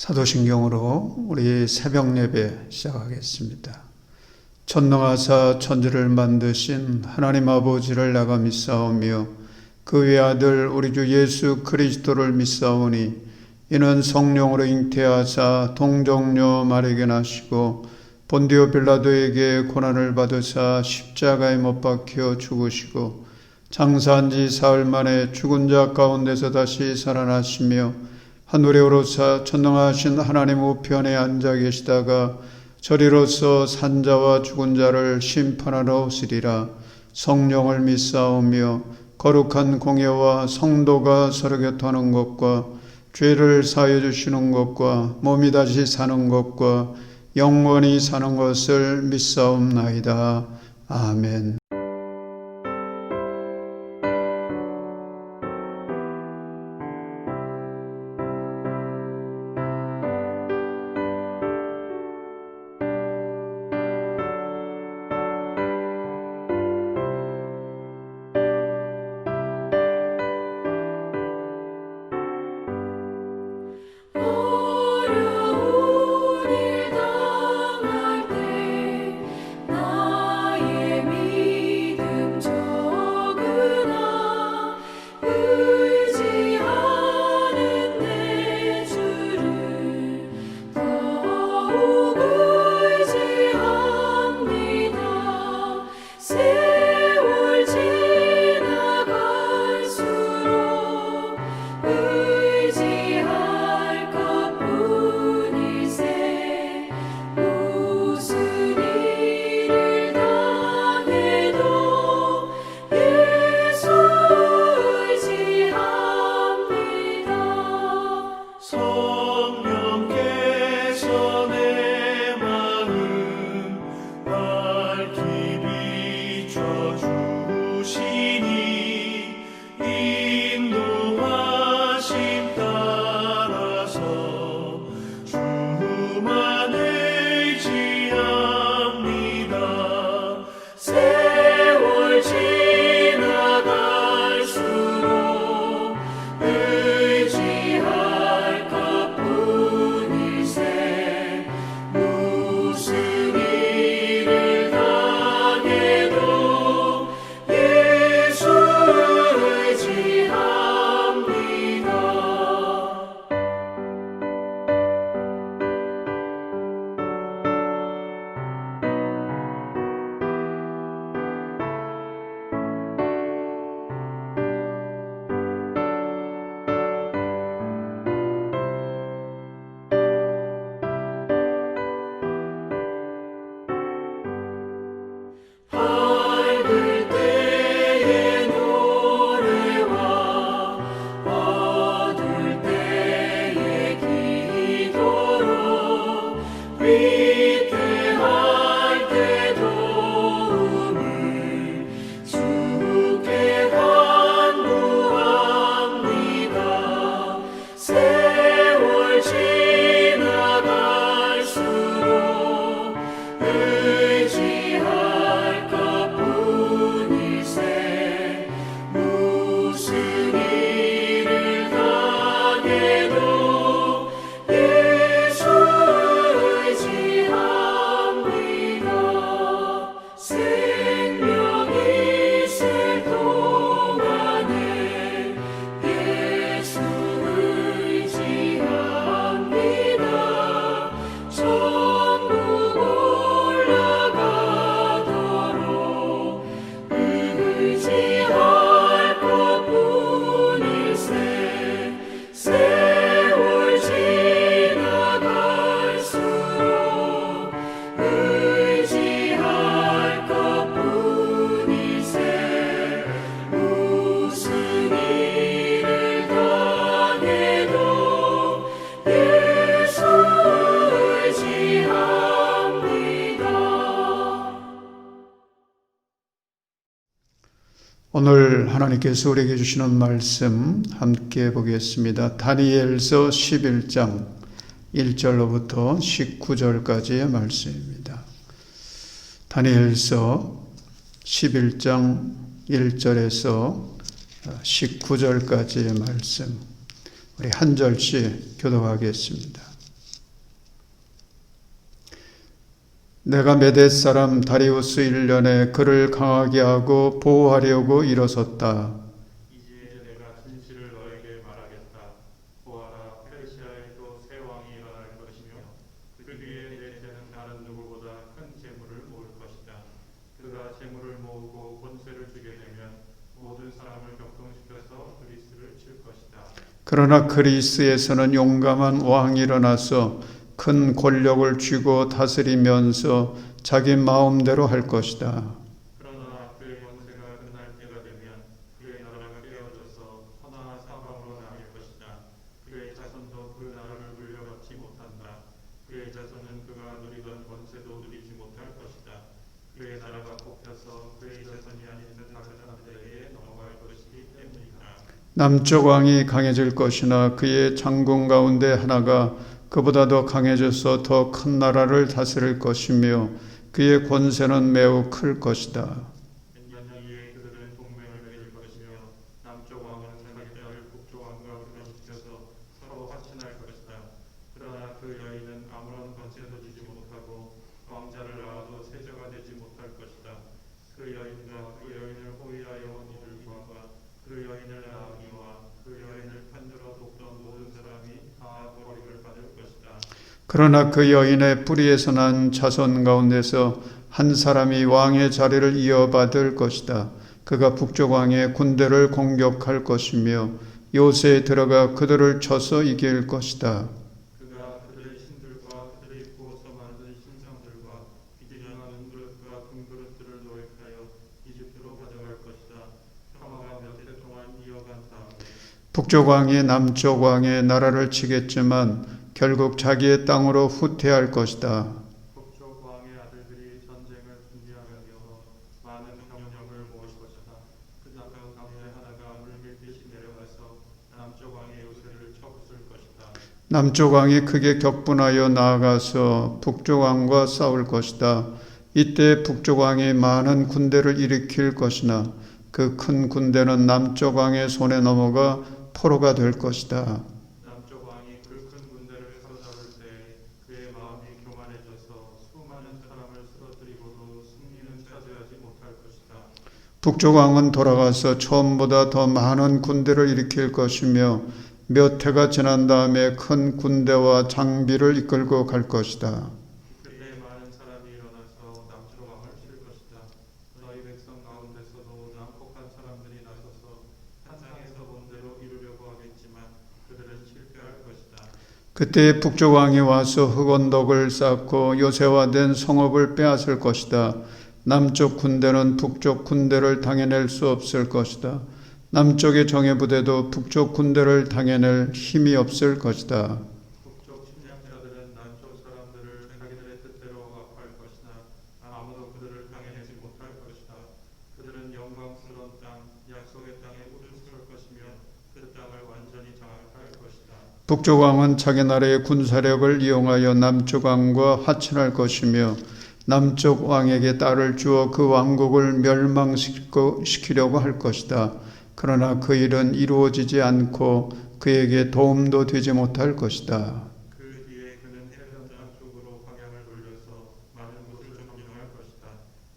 사도신경으로 우리 새벽 예배 시작하겠습니다. 전능하사 천지를 만드신 하나님 아버지를 내가 믿사오며 그 외아들 우리 주 예수 그리스도를 믿사오니 이는 성령으로 잉태하사 동정녀 마리아에게 나시고 본디오 빌라도에게 고난을 받으사 십자가에 못 박혀 죽으시고 장사한 지 사흘 만에 죽은 자 가운데서 다시 살아나시며 하늘에 오르사 전능하신 하나님 우편에 앉아 계시다가 저리로서 산자와 죽은 자를 심판하러 오시리라. 성령을 믿사오며 거룩한 공예와 성도가 서로 곁하는 것과 죄를 사하여 주시는 것과 몸이 다시 사는 것과 영원히 사는 것을 믿사옵나이다. 아멘. 오늘 하나님께서 우리에게 주시는 말씀 함께 보겠습니다. 다니엘서 11장 1절로부터 19절까지의 말씀입니다. 다니엘서 11장 1절에서 19절까지의 말씀, 우리 한 절씩 교독하겠습니다. 내가 메대 사람 다리우스 1년에 그를 강하게 하고 보호하려고 일어섰다. 이제 내가 진실을 너에게 말하겠다. 보아라, 페르시아에도 새 왕이 일어날 것이며 그 뒤에 내 죄는 다른 누구보다 큰 재물을 모을 것이다. 그가 재물을 모으고 권세를 주게 되면 모든 사람을 격동시켜서 그리스를 칠 것이다. 그러나 그리스에서는 용감한 왕이 일어나서 큰 권력을 쥐고 다스리면서 자기 마음대로 할 것이다. 그러나 그의 권세가 끝날 때가 되면 그의 나라가 깨어져서 천하와 사방으로 나뉠 것이다. 그의 자손도 그 나라를 물려받지 못한다. 그의 자손은 그가 누리던 권세도 누리지 못할 것이다. 그의 나라가 뽑혀서 그의 자손이 아닌 다른 사람들에게 넘어갈 것이기 때문이다. 남쪽 왕이 강해질 것이나 그의 장군 가운데 하나가 그보다 더 강해져서 더 큰 나라를 다스릴 것이며 그의 권세는 매우 클 것이다. 몇 년 뒤에 그들은 동맹을 맺을 것이며 남쪽 왕은 자기 딸을 북쪽 왕과 결혼시켜서 서로 화친할 것이다. 그러나 그 여인은 아무런 권세도 주지 못하고 왕자를 낳아도 세자가 되지 못할 것이다. 그 여인과 그 여인을 호위하여 온 이들과 그 여인을 낳은 이와 그 여인을 편들어 돕던 모든 사람이 다 고리를 받을 것이다. 그러나 그 여인의 뿌리에서 난 자손 가운데서 한 사람이 왕의 자리를 이어받을 것이다. 그가 북쪽 왕의 군대를 공격할 것이며 요새에 들어가 그들을 쳐서 이길 것이다. 그가 그들의 신들과 그들의 구워서 만든 신상들과 비디령한 은그릇과 금그릇들을 노획하여 이집트로 가져갈 것이다. 평화가 몇 해 동안 이어간 다음에 북쪽 왕이 남쪽 왕의 나라를 치겠지만 결국 자기의 땅으로 후퇴할 것이다. 북쪽 왕의 아들들이 전쟁을 준비하며 많은 병력을 모을 것이다. 그러나 그 가운데 하나가 물밀듯이 내려가서 남쪽 왕의 요새를 쳐부술 것이다. 남쪽 왕이 크게 격분하여 나아가서 북쪽 왕과 싸울 것이다. 이때 북쪽 왕이 많은 군대를 일으킬 것이나 그 큰 군대는 남쪽 왕의 손에 넘어가 포로가 될 것이다. 남쪽 왕이 그 큰 군대를 사로잡을 때 그의 마음이 교만해져서 수많은 사람을 쓰러뜨리고도 승리는 차지하지 못할 것이다. 북쪽 왕은 돌아가서 처음보다 더 많은 군대를 일으킬 것이며 몇 해가 지난 다음에 큰 군대와 장비를 이끌고 갈 것이다. 그때 많은 사람이 일어나서 남쪽 왕을 칠 것이다. 너희 백성 가운데서도 난폭한 사람들이 나서서 환상에서 본 대로 이루려고 하겠지만 그들은 실패할 것이다. 그때 북쪽 왕이 와서 흑언덕을 쌓고 요새화된 성읍을 빼앗을 것이다. 남쪽 군대는 북쪽 군대를 당해낼 수 없을 것이다. 남쪽의 정예부대도 북쪽 군대를 당해낼 힘이 없을 것이다. 북쪽 침략자들은 남쪽 사람들을 자기들의 뜻대로 압할 것이나 아무도 그들을 당해내지 못할 것이다. 그들은 영광스러운 땅, 약속의 땅에 우주설 것이며 그 땅을 완전히 장악할 것이다. 북쪽 왕은 자기 나라의 군사력을 이용하여 남쪽 왕과 화친할 것이며 남쪽 왕에게 딸을 주어 그 왕국을 멸망시키려고 할 것이다. 그러나 그 일은 이루어지지 않고 그에게 도움도 되지 못할 것이다. 그 뒤에 그는 해변 쪽으로 방향을 돌려서 많은 곳을 점령할 것이다.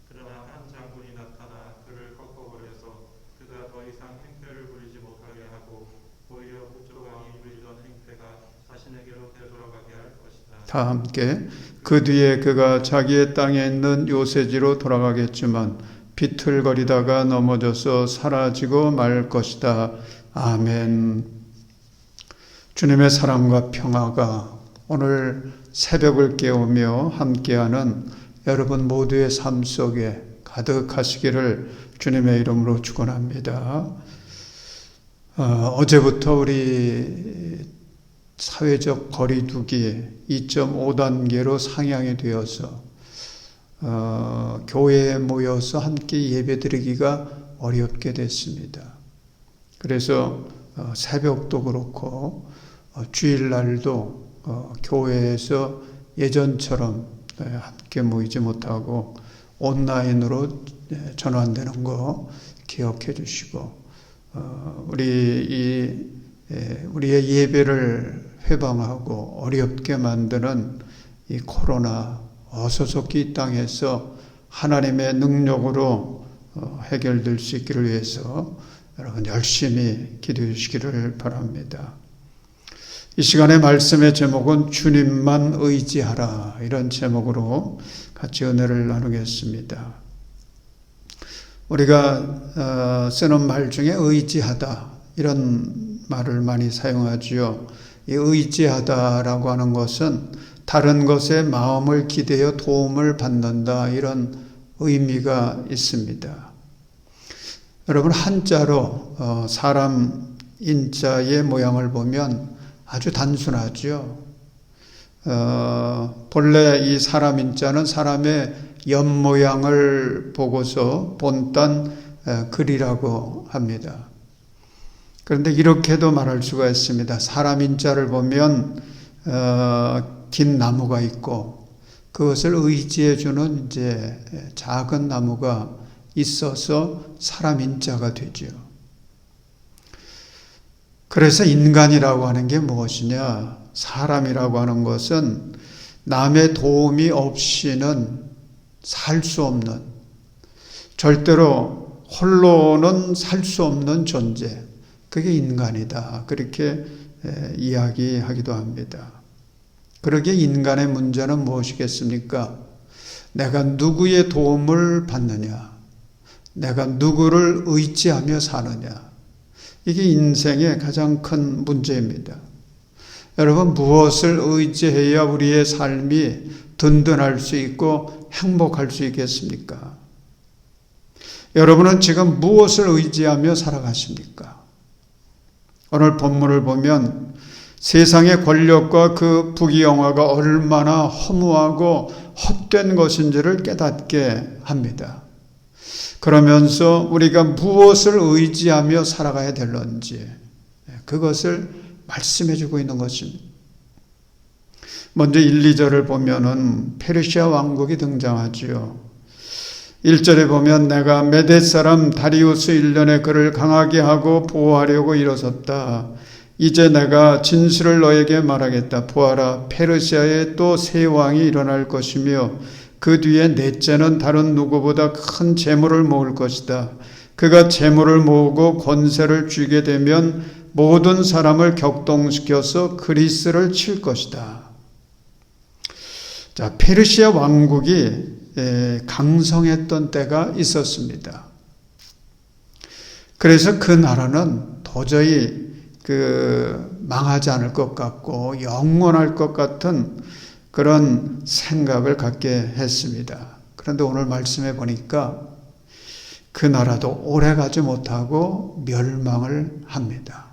그러나 한 장군이 나타나 그를 꺾어버려서 그가 더 이상 행패를 부리지 못하게 하고 오히려 북쪽 왕이 부리던 행패가 자신에게로 되돌아가게 할 것이다. 다 함께 그 뒤에 그가 자기의 땅에 있는 요새지로 돌아가겠지만 비틀거리다가 넘어져서 사라지고 말 것이다. 아멘. 주님의 사랑과 평화가 오늘 새벽을 깨우며 함께하는 여러분 모두의 삶 속에 가득하시기를 주님의 이름으로 축원합니다. 어제부터 우리 사회적 거리두기 2.5단계로 상향이 되어서 교회에 모여서 함께 예배드리기가 어렵게 됐습니다. 그래서 새벽도 그렇고 주일날도 교회에서 예전처럼 함께 모이지 못하고 온라인으로 전환되는 거 기억해 주시고 우리의 예배를 회방하고 어렵게 만드는 이 코로나 어소속히 이 땅에서 하나님의 능력으로 해결될 수 있기를 위해서 여러분 열심히 기도해 주시기를 바랍니다. 이 시간의 말씀의 제목은 주님만 의지하라, 이런 제목으로 같이 은혜를 나누겠습니다. 우리가 쓰는 말 중에 의지하다, 이런 말을 많이 사용하지요. 이 의지하다라고 하는 것은 다른 것에 마음을 기대어 도움을 받는다, 이런 의미가 있습니다. 여러분, 한자로 사람 인자의 모양을 보면 아주 단순하죠. 본래 이 사람 인자는 사람의 옆모양을 보고서 본딴 글이라고 합니다. 그런데 이렇게도 말할 수가 있습니다. 사람 인자를 보면 긴 나무가 있고 그것을 의지해주는 이제 작은 나무가 있어서 사람 인자가 되죠. 그래서 인간이라고 하는 게 무엇이냐? 사람이라고 하는 것은 남의 도움이 없이는 살 수 없는, 절대로 홀로는 살 수 없는 존재, 그게 인간이다, 그렇게 이야기하기도 합니다. 그러기에 인간의 문제는 무엇이겠습니까? 내가 누구의 도움을 받느냐, 내가 누구를 의지하며 사느냐, 이게 인생의 가장 큰 문제입니다. 여러분, 무엇을 의지해야 우리의 삶이 든든할 수 있고 행복할 수 있겠습니까? 여러분은 지금 무엇을 의지하며 살아가십니까? 오늘 본문을 보면 세상의 권력과 그 부귀영화가 얼마나 허무하고 헛된 것인지를 깨닫게 합니다. 그러면서 우리가 무엇을 의지하며 살아가야 될런지 그것을 말씀해 주고 있는 것입니다. 먼저 1, 2절을 보면은 페르시아 왕국이 등장하지요. 1절에 보면 내가 메대 사람 다리우스 1년에 그를 강하게 하고 보호하려고 일어섰다. 이제 내가 진실을 너에게 말하겠다. 보아라, 페르시아에 또 새 왕이 일어날 것이며 그 뒤에 넷째는 다른 누구보다 큰 재물을 모을 것이다. 그가 재물을 모으고 권세를 쥐게 되면 모든 사람을 격동시켜서 그리스를 칠 것이다. 자, 페르시아 왕국이 강성했던 때가 있었습니다. 그래서 그 나라는 도저히 망하지 않을 것 같고 영원할 것 같은 그런 생각을 갖게 했습니다. 그런데 오늘 말씀해 보니까 그 나라도 오래가지 못하고 멸망을 합니다.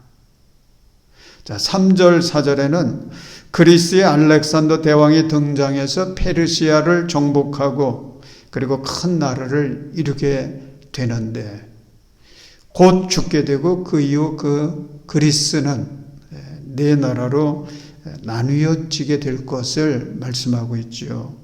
자, 3절 4절에는 그리스의 알렉산더 대왕이 등장해서 페르시아를 정복하고 그리고 큰 나라를 이루게 되는데 곧 죽게 되고 그 이후 그 그리스는 네 나라로 나뉘어지게 될 것을 말씀하고 있죠.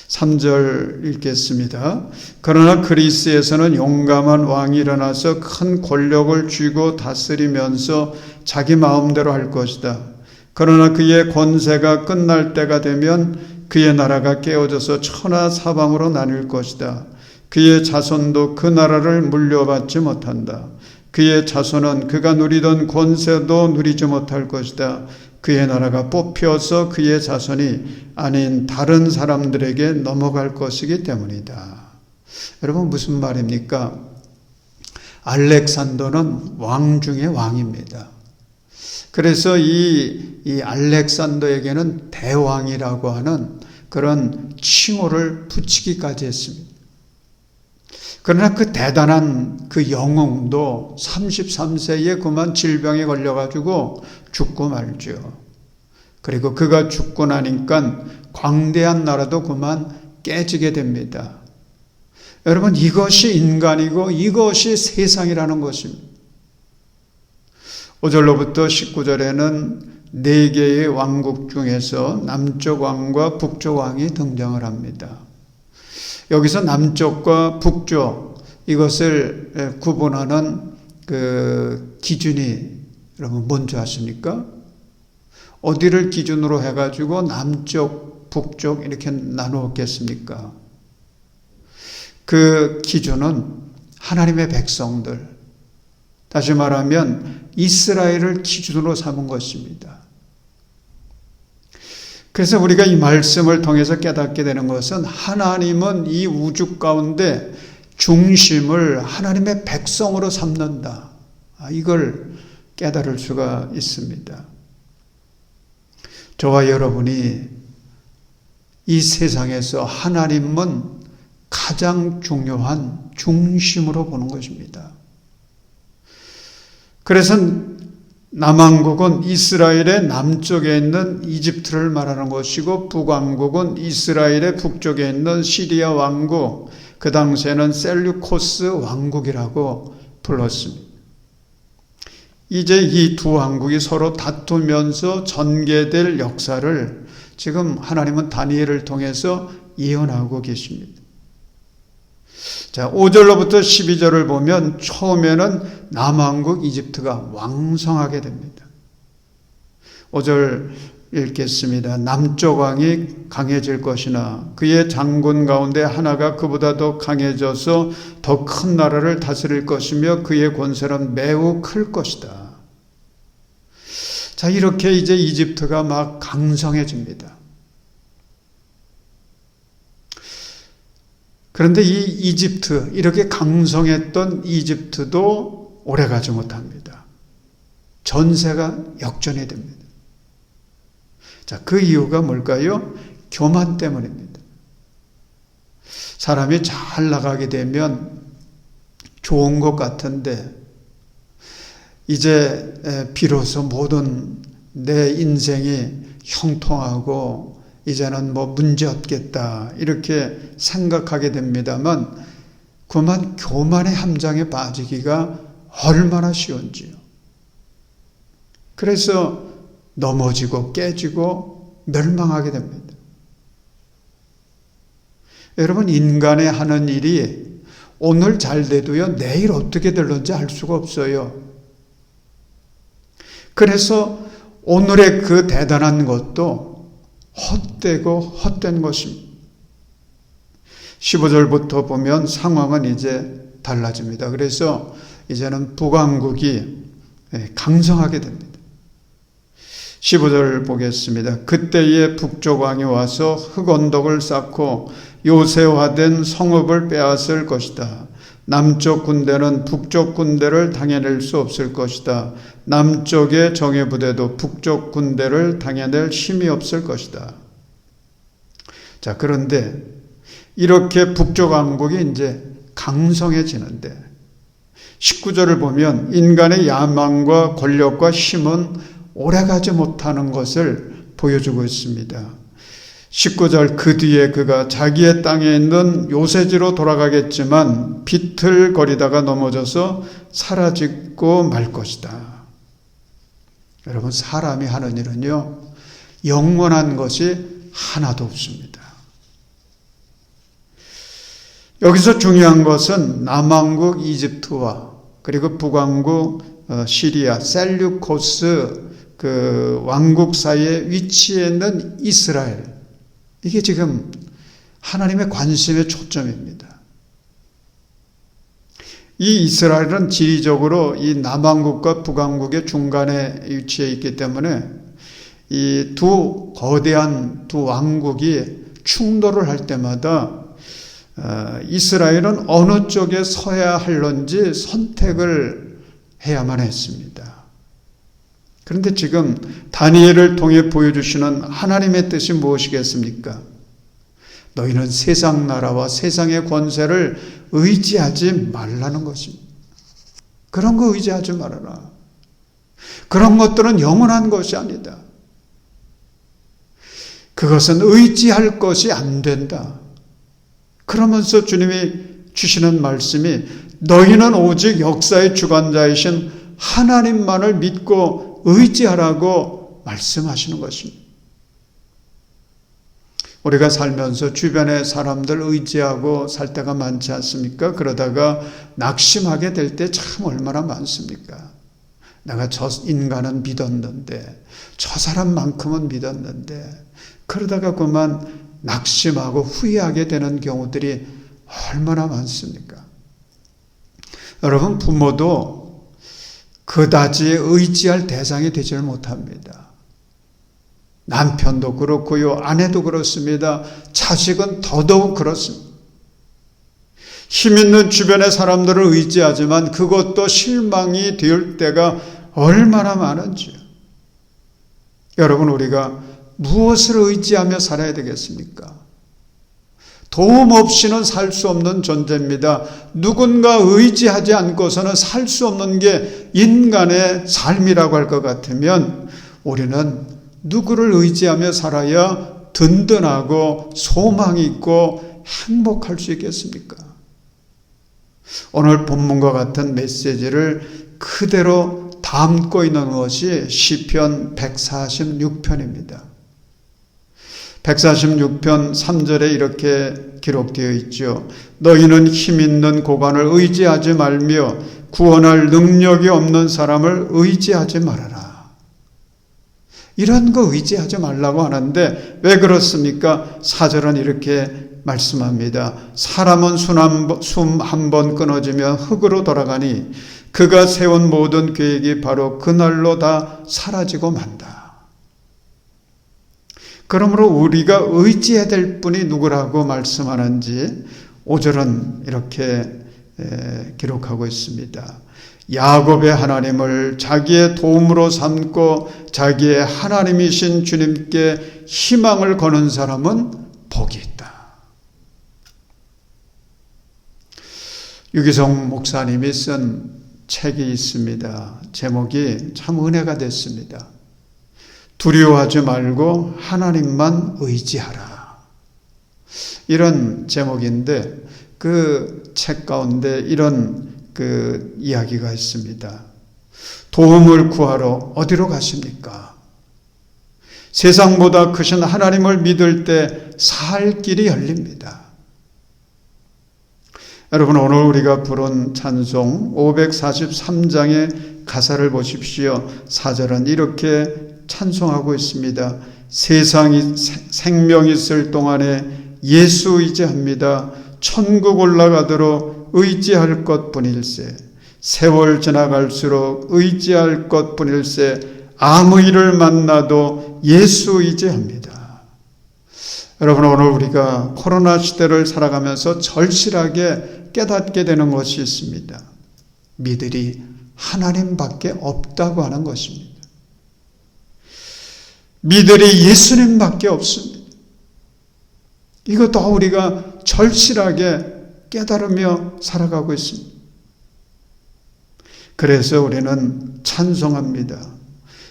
3절 읽겠습니다. 그러나 그리스에서는 용감한 왕이 일어나서 큰 권력을 쥐고 다스리면서 자기 마음대로 할 것이다. 그러나 그의 권세가 끝날 때가 되면 그의 나라가 깨어져서 천하 사방으로 나뉠 것이다. 그의 자손도 그 나라를 물려받지 못한다. 그의 자손은 그가 누리던 권세도 누리지 못할 것이다. 그의 나라가 뽑혀서 그의 자손이 아닌 다른 사람들에게 넘어갈 것이기 때문이다. 여러분, 무슨 말입니까? 알렉산더는 왕 중의 왕입니다. 그래서 이 알렉산더에게는 대왕이라고 하는 그런 칭호를 붙이기까지 했습니다. 그러나 그 대단한 그 영웅도 33세에 그만 질병에 걸려가지고 죽고 말죠. 그리고 그가 죽고 나니까 광대한 나라도 그만 깨지게 됩니다. 여러분, 이것이 인간이고 이것이 세상이라는 것입니다. 5절로부터 19절에는 4개의 왕국 중에서 남쪽 왕과 북쪽 왕이 등장을 합니다. 여기서 남쪽과 북쪽, 이것을 구분하는 그 기준이 여러분 뭔지 아십니까? 어디를 기준으로 해가지고 남쪽, 북쪽 이렇게 나누었겠습니까? 그 기준은 하나님의 백성들, 다시 말하면 이스라엘을 기준으로 삼은 것입니다. 그래서 우리가 이 말씀을 통해서 깨닫게 되는 것은 하나님은 이 우주 가운데 중심을 하나님의 백성으로 삼는다. 이걸 깨달을 수가 있습니다. 저와 여러분이 이 세상에서 하나님은 가장 중요한 중심으로 보는 것입니다. 그래서 남왕국은 이스라엘의 남쪽에 있는 이집트를 말하는 것이고 북왕국은 이스라엘의 북쪽에 있는 시리아 왕국, 그 당시에는 셀류코스 왕국이라고 불렀습니다. 이제 이 두 왕국이 서로 다투면서 전개될 역사를 지금 하나님은 다니엘을 통해서 예언하고 계십니다. 자, 5절로부터 12절을 보면 처음에는 남왕국 이집트가 왕성하게 됩니다. 5절 읽겠습니다. 남쪽 왕이 강해질 것이나 그의 장군 가운데 하나가 그보다 더 강해져서 더 큰 나라를 다스릴 것이며 그의 권세는 매우 클 것이다. 자, 이렇게 이제 이집트가 막 강성해집니다. 그런데 이 이집트, 이렇게 강성했던 이집트도 오래가지 못합니다. 전세가 역전이 됩니다. 자, 그 이유가 뭘까요? 교만 때문입니다. 사람이 잘 나가게 되면 좋은 것 같은데 이제 비로소 모든 내 인생이 형통하고 이제는 뭐 문제 없겠다 이렇게 생각하게 됩니다만 그만 교만의 함정에 빠지기가 얼마나 쉬운지요. 그래서 넘어지고 깨지고 멸망하게 됩니다. 여러분, 인간의 하는 일이 오늘 잘 돼도요 내일 어떻게 될런지 알 수가 없어요. 그래서 오늘의 그 대단한 것도 헛되고 헛된 것입니다. 15절부터 보면 상황은 이제 달라집니다. 그래서 이제는 북왕국이 강성하게 됩니다. 15절 보겠습니다. 그때에 북쪽 왕이 와서 흑언덕을 쌓고 요새화된 성읍을 빼앗을 것이다. 남쪽 군대는 북쪽 군대를 당해낼 수 없을 것이다. 남쪽의 정예부대도 북쪽 군대를 당해낼 힘이 없을 것이다. 자, 그런데 이렇게 북쪽 왕국이 이제 강성해지는데 19절을 보면 인간의 야망과 권력과 힘은 오래가지 못하는 것을 보여주고 있습니다. 19절 그 뒤에 그가 자기의 땅에 있는 요새지로 돌아가겠지만 비틀거리다가 넘어져서 사라지고 말 것이다. 여러분, 사람이 하는 일은요 영원한 것이 하나도 없습니다. 여기서 중요한 것은 남왕국 이집트와 그리고 북왕국 시리아 셀류코스 그 왕국 사이에 위치해 있는 이스라엘, 이게 지금 하나님의 관심의 초점입니다. 이 이스라엘은 지리적으로 이 남왕국과 북왕국의 중간에 위치해 있기 때문에 이 두 거대한 두 왕국이 충돌을 할 때마다 이스라엘은 어느 쪽에 서야 할런지 선택을 해야만 했습니다. 그런데 지금 다니엘을 통해 보여주시는 하나님의 뜻이 무엇이겠습니까? 너희는 세상 나라와 세상의 권세를 의지하지 말라는 것입니다. 그런 거 의지하지 말아라. 그런 것들은 영원한 것이 아니다. 그것은 의지할 것이 안 된다. 그러면서 주님이 주시는 말씀이 너희는 오직 역사의 주관자이신 하나님만을 믿고 의지하라고 말씀하시는 것입니다. 우리가 살면서 주변의 사람들 의지하고 살 때가 많지 않습니까? 그러다가 낙심하게 될 때 참 얼마나 많습니까? 내가 저 인간은 믿었는데, 저 사람만큼은 믿었는데, 그러다가 그만 낙심하고 후회하게 되는 경우들이 얼마나 많습니까? 여러분, 부모도 그다지 의지할 대상이 되질 못합니다. 남편도 그렇고요, 아내도 그렇습니다. 자식은 더더욱 그렇습니다. 힘 있는 주변의 사람들을 의지하지만 그것도 실망이 될 때가 얼마나 많은지요. 여러분, 우리가 무엇을 의지하며 살아야 되겠습니까? 도움 없이는 살 수 없는 존재입니다. 누군가 의지하지 않고서는 살 수 없는 게 인간의 삶이라고 할 것 같으면 우리는 누구를 의지하며 살아야 든든하고 소망이 있고 행복할 수 있겠습니까? 오늘 본문과 같은 메시지를 그대로 담고 있는 것이 시편 146편입니다. 146편 3절에 이렇게 기록되어 있죠. 너희는 힘 있는 고관을 의지하지 말며 구원할 능력이 없는 사람을 의지하지 말아라. 이런 거 의지하지 말라고 하는데 왜 그렇습니까? 4절은 이렇게 말씀합니다. 사람은 숨 한 번 끊어지면 흙으로 돌아가니 그가 세운 모든 계획이 바로 그날로 다 사라지고 만다. 그러므로 우리가 의지해야 될 분이 누구라고 말씀하는지 5절은 이렇게 기록하고 있습니다. 야곱의 하나님을 자기의 도움으로 삼고 자기의 하나님이신 주님께 희망을 거는 사람은 복이 있다. 유기성 목사님이 쓴 책이 있습니다. 제목이 참 은혜가 됐습니다. 두려워하지 말고 하나님만 의지하라. 이런 제목인데 그 책 가운데 이런 그 이야기가 있습니다. 도움을 구하러 어디로 가십니까? 세상보다 크신 하나님을 믿을 때 살 길이 열립니다. 여러분, 오늘 우리가 부른 찬송 543장의 가사를 보십시오. 4절은 이렇게 찬송하고 있습니다. 세상이 생명 있을 동안에 예수 의지합니다. 천국 올라가도록 의지할 것뿐일세. 세월 지나갈수록 의지할 것뿐일세. 아무 일을 만나도 예수 의지합니다. 여러분, 오늘 우리가 코로나 시대를 살아가면서 절실하게 깨닫게 되는 것이 있습니다. 믿으리 하나님밖에 없다고 하는 것입니다. 믿으리 예수님밖에 없습니다. 이것도 우리가 절실하게 깨달으며 살아가고 있습니다. 그래서 우리는 찬송합니다.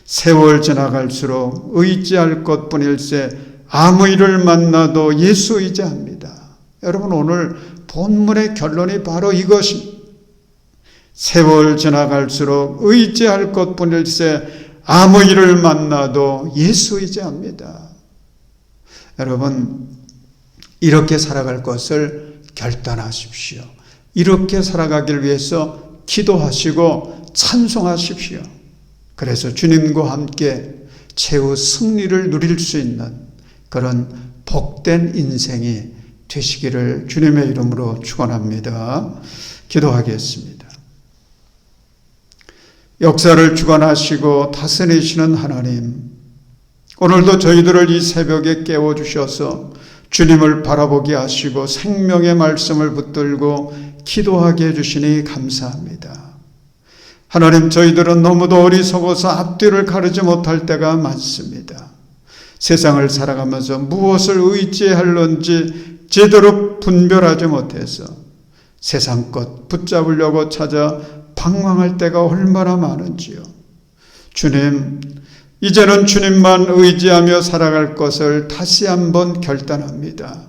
세월 지나갈수록 의지할 것뿐일세 아무 일을 만나도 예수 의지합니다. 여러분, 오늘 본문의 결론이 바로 이것입니다. 세월 지나갈수록 의지할 것뿐일세 아무 일을 만나도 예수 의지합니다. 여러분, 이렇게 살아갈 것을 결단하십시오. 이렇게 살아가길 위해서 기도하시고 찬송하십시오. 그래서 주님과 함께 최후 승리를 누릴 수 있는 그런 복된 인생이 되시기를 주님의 이름으로 축원합니다. 기도하겠습니다. 역사를 주관하시고 다스리시는 하나님, 오늘도 저희들을 이 새벽에 깨워주셔서 주님을 바라보게 하시고 생명의 말씀을 붙들고 기도하게 해주시니 감사합니다. 하나님, 저희들은 너무도 어리석어서 앞뒤를 가르지 못할 때가 많습니다. 세상을 살아가면서 무엇을 의지할런지 제대로 분별하지 못해서 세상 것 붙잡으려고 찾아 방황할 때가 얼마나 많은지요. 주님, 이제는 주님만 의지하며 살아갈 것을 다시 한번 결단합니다.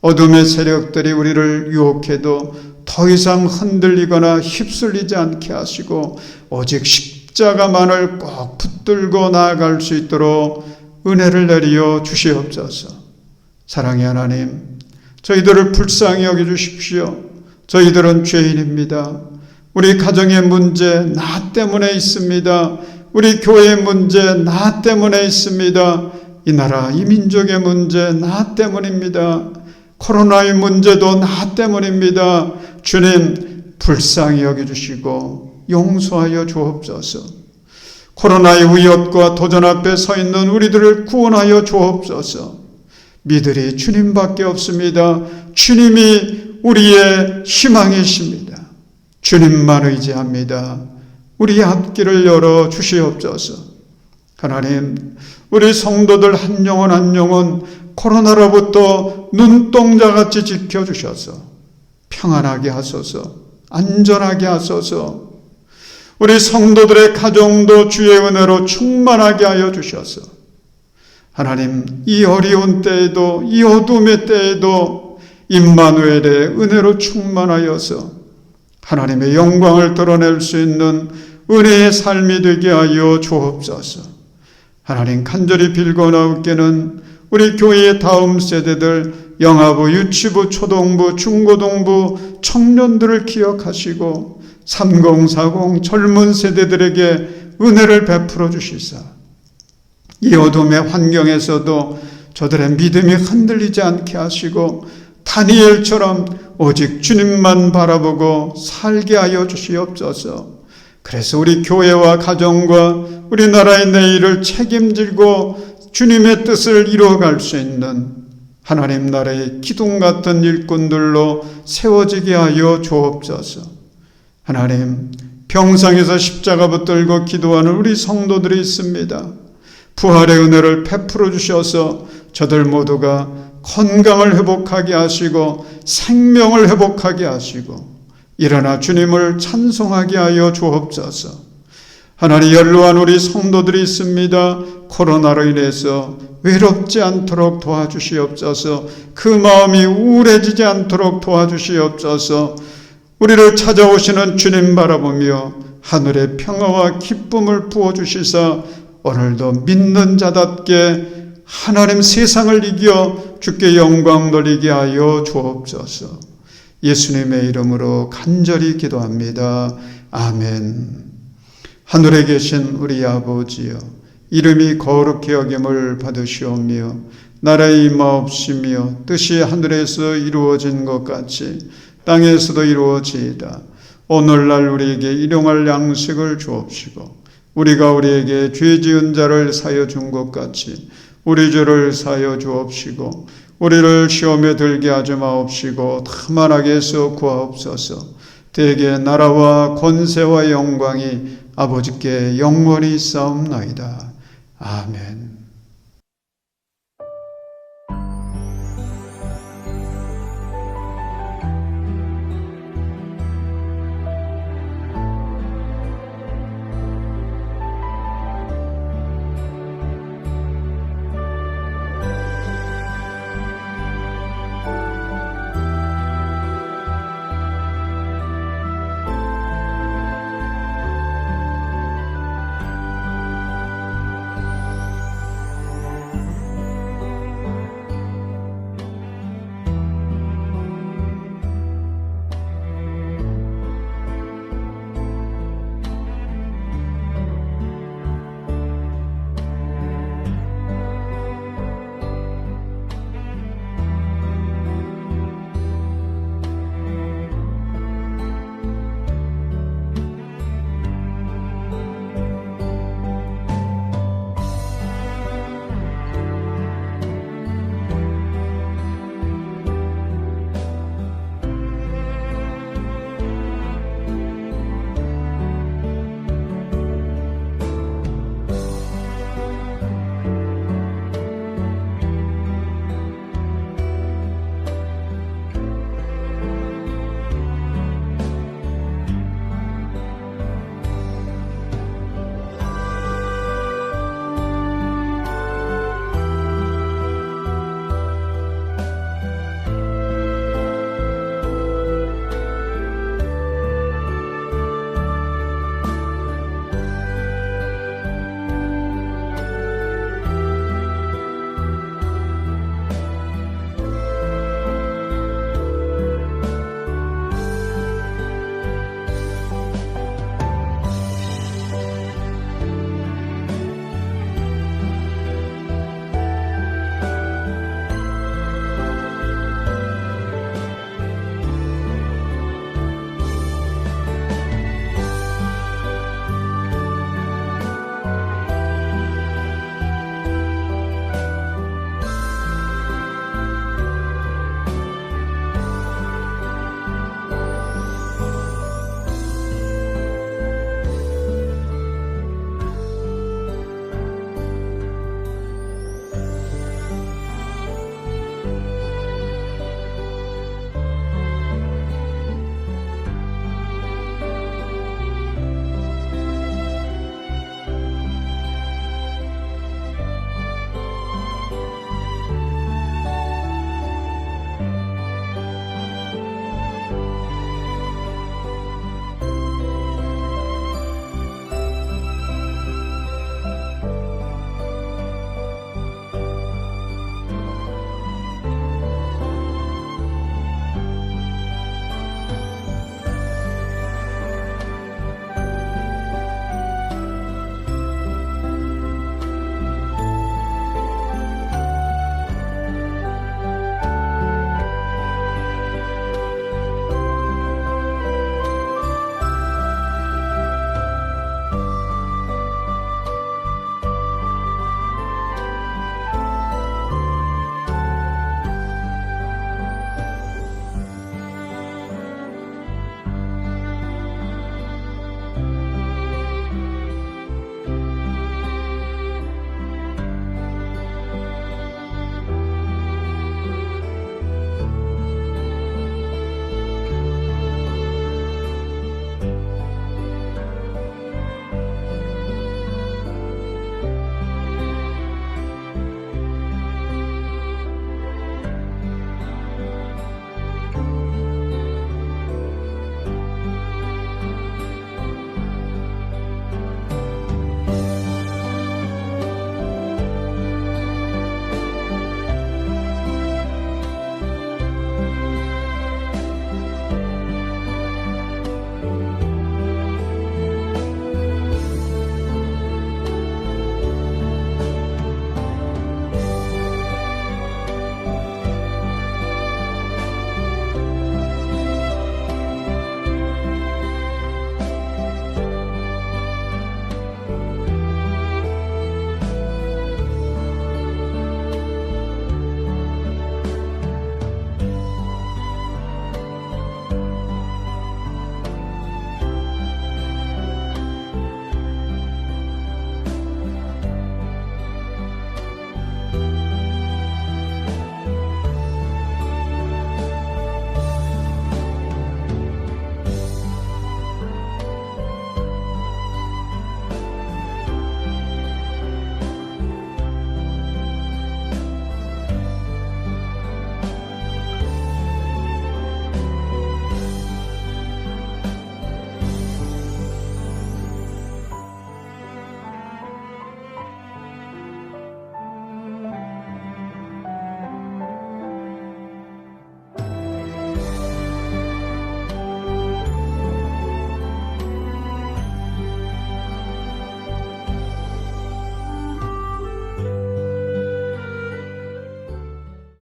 어둠의 세력들이 우리를 유혹해도 더 이상 흔들리거나 휩쓸리지 않게 하시고 오직 십자가만을 꼭 붙들고 나아갈 수 있도록 은혜를 내리어 주시옵소서. 사랑의 하나님, 저희들을 불쌍히 여겨주십시오. 저희들은 죄인입니다. 우리 가정의 문제 나 때문에 있습니다. 우리 교회의 문제 나 때문에 있습니다. 이 나라, 이 민족의 문제 나 때문입니다. 코로나의 문제도 나 때문입니다. 주님 불쌍히 여겨주시고 용서하여 주옵소서. 코로나의 위협과 도전 앞에 서 있는 우리들을 구원하여 주옵소서. 믿으리 주님밖에 없습니다. 주님이 우리의 희망이십니다. 주님만 의지합니다. 우리의 앞길을 열어 주시옵소서. 하나님, 우리 성도들 한 영혼 한 영혼 코로나로부터 눈동자같이 지켜주셔서 평안하게 하소서, 안전하게 하소서. 우리 성도들의 가정도 주의 은혜로 충만하게 하여 주셔서 하나님, 이 어려운 때에도, 이 어둠의 때에도 임마누엘의 은혜로 충만하여서 하나님의 영광을 드러낼 수 있는 은혜의 삶이 되게 하여 주옵소서. 하나님, 간절히 빌고나옵기는 우리 교회의 다음 세대들, 영아부, 유치부, 초동부, 중고등부 청년들을 기억하시고 3040 젊은 세대들에게 은혜를 베풀어 주시사 이 어둠의 환경에서도 저들의 믿음이 흔들리지 않게 하시고 다니엘처럼 오직 주님만 바라보고 살게 하여 주시옵소서. 그래서 우리 교회와 가정과 우리나라의 내일을 책임지고 주님의 뜻을 이루어갈 수 있는 하나님 나라의 기둥 같은 일꾼들로 세워지게 하여 주옵소서. 하나님, 병상에서 십자가 붙들고 기도하는 우리 성도들이 있습니다. 부활의 은혜를 베풀어 주셔서 저들 모두가 건강을 회복하게 하시고 생명을 회복하게 하시고 일어나 주님을 찬송하게 하여 주옵소서. 하나님, 연로한 우리 성도들이 있습니다. 코로나로 인해서 외롭지 않도록 도와주시옵소서. 그 마음이 우울해지지 않도록 도와주시옵소서. 우리를 찾아오시는 주님 바라보며 하늘의 평화와 기쁨을 부어주시사 오늘도 믿는 자답게 하나님 세상을 이겨 주께 영광 돌리게 하여 주옵소서. 예수님의 이름으로 간절히 기도합니다. 아멘. 하늘에 계신 우리 아버지여, 이름이 거룩히 여김을 받으시오며 나라의 임하옵시며 뜻이 하늘에서 이루어진 것 같이 땅에서도 이루어지이다. 오늘날 우리에게 일용할 양식을 주옵시고 우리가 우리에게 죄 지은 자를 사여 준 것 같이 우리 죄를 사여 주옵시고 우리를 시험에 들게 하지 마옵시고 다만 악에서 구하옵소서. 대개 나라와 권세와 영광이 아버지께 영원히 있사옵나이다. 아멘.